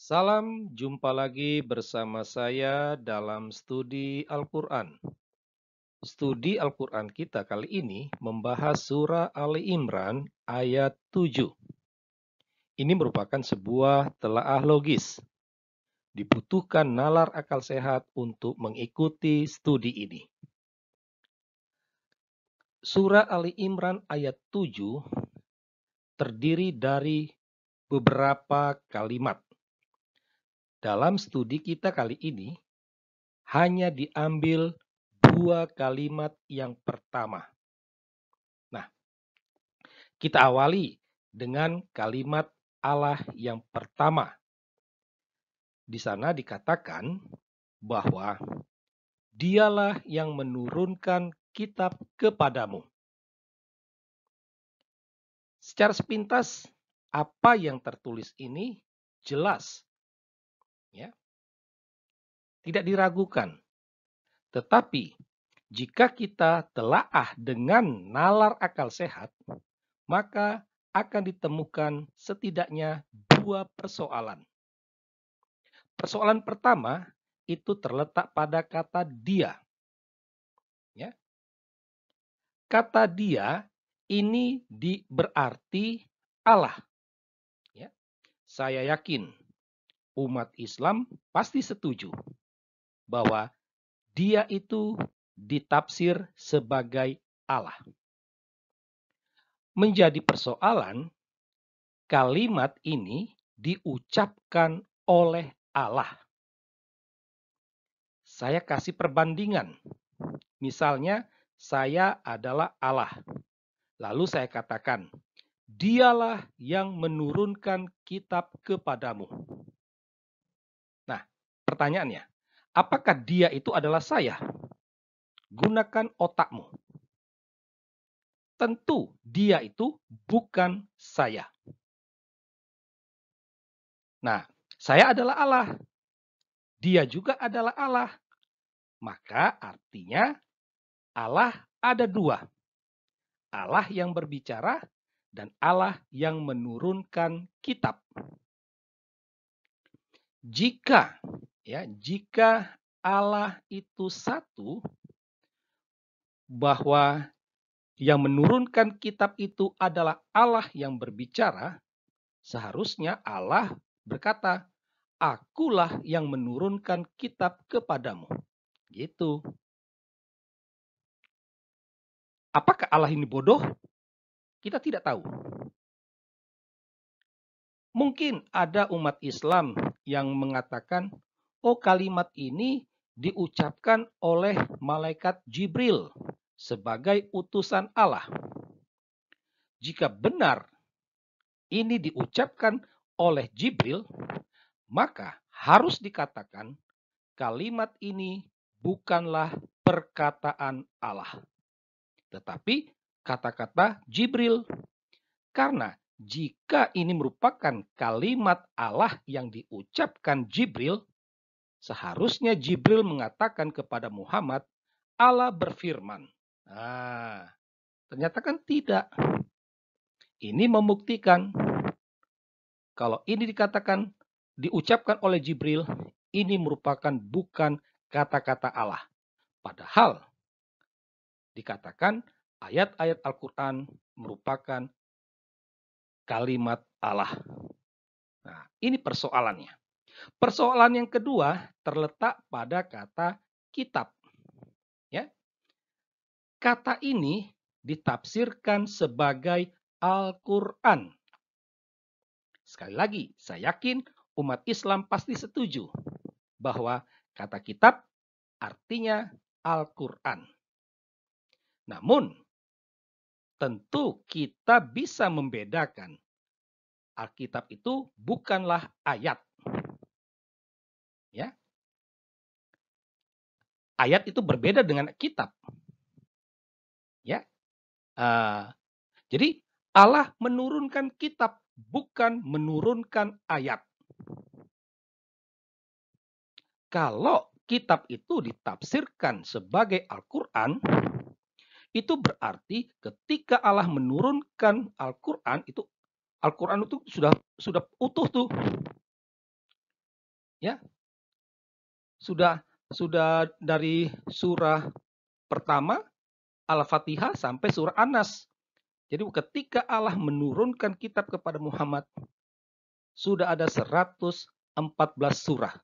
Salam jumpa lagi bersama saya dalam studi Al-Quran. Studi Al-Quran kita kali ini membahas surah Ali Imran ayat 7. Ini merupakan sebuah telaah logis. Dibutuhkan nalar akal sehat untuk mengikuti studi ini. Surah Ali Imran ayat 7 terdiri dari beberapa kalimat. Dalam studi kita kali ini, hanya diambil dua kalimat yang pertama. Nah, kita awali dengan kalimat Allah yang pertama. Di sana dikatakan bahwa Dialah yang menurunkan kitab kepadamu. Secara sepintas, apa yang tertulis ini jelas, ya, tidak diragukan. Tetapi jika kita telaah dengan nalar akal sehat, maka akan ditemukan setidaknya dua persoalan. Persoalan pertama itu terletak pada kata dia. Ya. Kata dia ini berarti Allah. Ya. Saya yakin umat Islam pasti setuju bahwa dia itu ditafsir sebagai Allah. Menjadi persoalan, kalimat ini diucapkan oleh Allah. Saya kasih perbandingan. Misalnya, saya adalah Allah. Lalu saya katakan, Dialah yang menurunkan kitab kepadamu. Nah, pertanyaannya, apakah dia itu adalah saya? Gunakan otakmu. Tentu dia itu bukan saya. Nah, saya adalah Allah. Dia juga adalah Allah. Maka artinya Allah ada dua. Allah yang berbicara dan Allah yang menurunkan kitab. Jika Allah itu satu, bahwa yang menurunkan kitab itu adalah Allah yang berbicara, seharusnya Allah berkata, Akulah yang menurunkan kitab kepadamu. Gitu. Apakah Allah ini bodoh? Kita tidak tahu. Mungkin ada umat Islam yang mengatakan, oh kalimat ini diucapkan oleh malaikat Jibril sebagai utusan Allah. Jika benar ini diucapkan oleh Jibril, maka harus dikatakan kalimat ini bukanlah perkataan Allah, tetapi kata-kata Jibril. Karena jika ini merupakan kalimat Allah yang diucapkan Jibril, seharusnya Jibril mengatakan kepada Muhammad, Allah berfirman. Nah, ternyata kan tidak. Ini membuktikan kalau ini dikatakan, diucapkan oleh Jibril, ini merupakan bukan kata-kata Allah. Padahal dikatakan ayat-ayat Al-Quran merupakan kalimat Allah. Nah, ini persoalannya. Persoalan yang kedua terletak pada kata kitab. Ya. Kata ini ditafsirkan sebagai Al-Quran. Sekali lagi, saya yakin umat Islam pasti setuju bahwa kata kitab artinya Al-Quran. Namun, tentu kita bisa membedakan Alkitab itu bukanlah ayat. Ya. Ayat itu berbeda dengan kitab. Ya. Jadi Allah menurunkan kitab, bukan menurunkan ayat. Kalau kitab itu ditafsirkan sebagai Al-Quran, itu berarti ketika Allah menurunkan Al-Quran itu sudah utuh tuh. Ya, sudah dari surah pertama Al-Fatihah sampai surah An-Nas. Jadi ketika Allah menurunkan kitab kepada Muhammad, sudah ada 114 surah.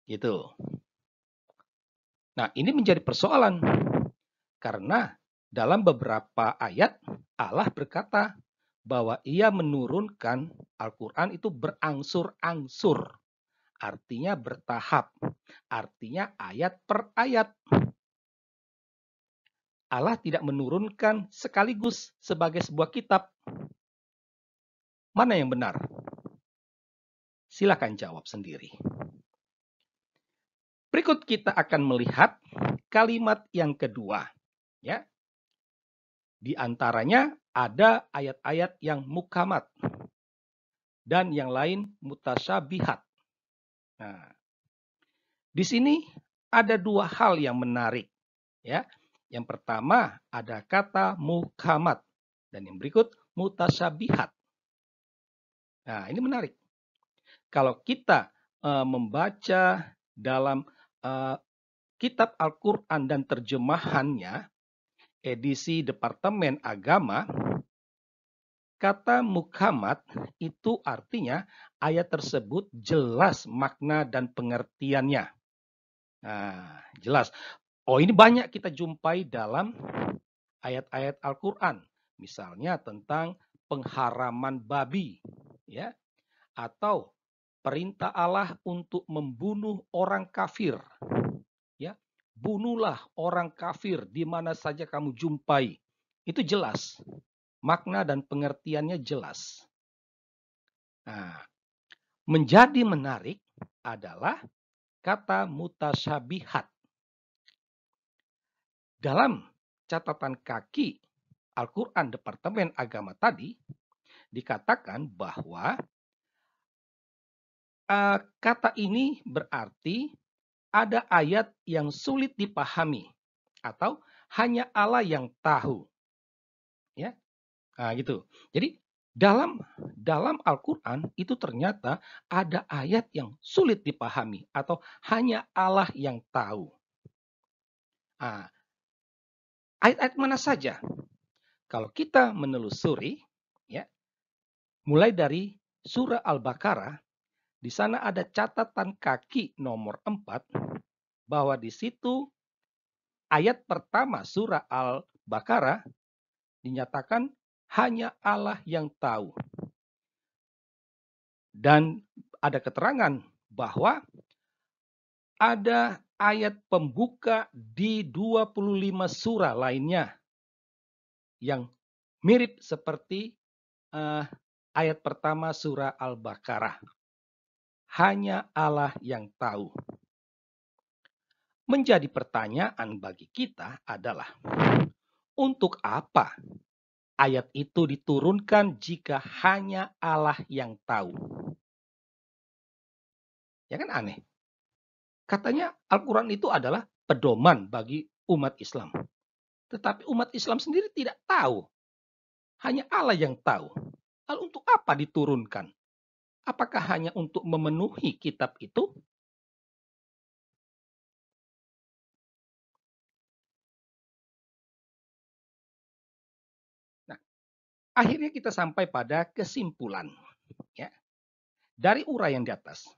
Gitu. Nah, ini menjadi persoalan karena dalam beberapa ayat Allah berkata bahwa Ia menurunkan Al-Quran itu berangsur-angsur, artinya bertahap, artinya ayat per ayat. Allah tidak menurunkan sekaligus sebagai sebuah kitab. Mana yang benar? Silakan jawab sendiri. Berikut kita akan melihat kalimat yang kedua. Ya. Di antaranya ada ayat-ayat yang muhkamat dan yang lain mutasyabihat. Nah, di sini ada dua hal yang menarik. Ya. Yang pertama ada kata muhkamat dan yang berikut mutasyabihat. Nah, ini menarik. Kalau kita membaca dalam kitab Al-Quran dan terjemahannya, edisi Departemen Agama, kata muhkamat itu artinya ayat tersebut jelas makna dan pengertiannya. Nah, jelas. Oh, ini banyak kita jumpai dalam ayat-ayat Al-Quran. Misalnya tentang pengharaman babi, ya, atau perintah Allah untuk membunuh orang kafir. Ya, bunuhlah orang kafir di mana saja kamu jumpai. Itu jelas. Makna dan pengertiannya jelas. Nah, menjadi menarik adalah kata mutasyabihat. Dalam catatan kaki Al-Quran Departemen Agama tadi, dikatakan bahwa kata ini berarti ada ayat yang sulit dipahami atau hanya Allah yang tahu. Ya, nah, gitu. Jadi dalam Al-Quran itu ternyata ada ayat yang sulit dipahami atau hanya Allah yang tahu. Nah, ayat-ayat mana saja? Kalau kita menelusuri, ya, mulai dari surah Al-Baqarah, di sana ada catatan kaki nomor 4 bahwa di situ ayat pertama surah Al-Baqarah dinyatakan hanya Allah yang tahu. Dan ada keterangan bahwa ada ayat pembuka di 25 surah lainnya yang mirip seperti ayat pertama surah Al-Baqarah. Hanya Allah yang tahu. Menjadi pertanyaan bagi kita adalah, untuk apa ayat itu diturunkan jika hanya Allah yang tahu? Ya kan aneh. Katanya Al-Quran itu adalah pedoman bagi umat Islam. Tetapi umat Islam sendiri tidak tahu. Hanya Allah yang tahu. Lalu untuk apa diturunkan? Apakah hanya untuk memenuhi kitab itu? Nah, akhirnya kita sampai pada kesimpulan. Ya. Dari uraian di atas,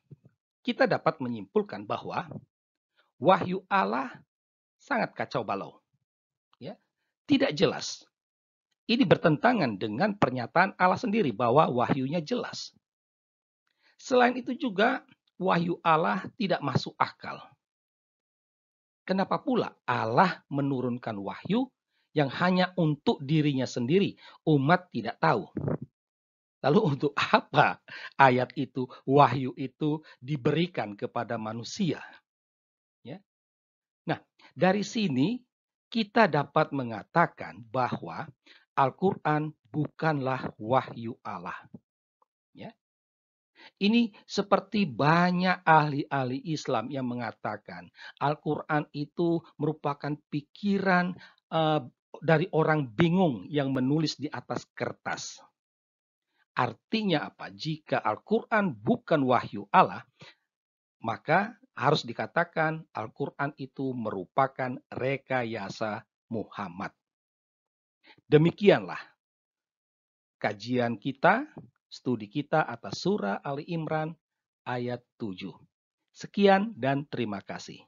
kita dapat menyimpulkan bahwa wahyu Allah sangat kacau balau. Ya. Tidak jelas. Ini bertentangan dengan pernyataan Allah sendiri bahwa wahyunya jelas. Selain itu juga wahyu Allah tidak masuk akal. Kenapa pula Allah menurunkan wahyu yang hanya untuk dirinya sendiri, umat tidak tahu. Lalu untuk apa ayat itu, wahyu itu diberikan kepada manusia? Ya. Nah, dari sini kita dapat mengatakan bahwa Al-Quran bukanlah wahyu Allah. Ya. Ini seperti banyak ahli-ahli Islam yang mengatakan Al-Quran itu merupakan pikiran dari orang bingung yang menulis di atas kertas. Artinya apa? Jika Al-Quran bukan wahyu Allah, maka harus dikatakan Al-Quran itu merupakan rekayasa Muhammad. Demikianlah kajian kita, studi kita atas surah Ali Imran ayat 7. Sekian dan terima kasih.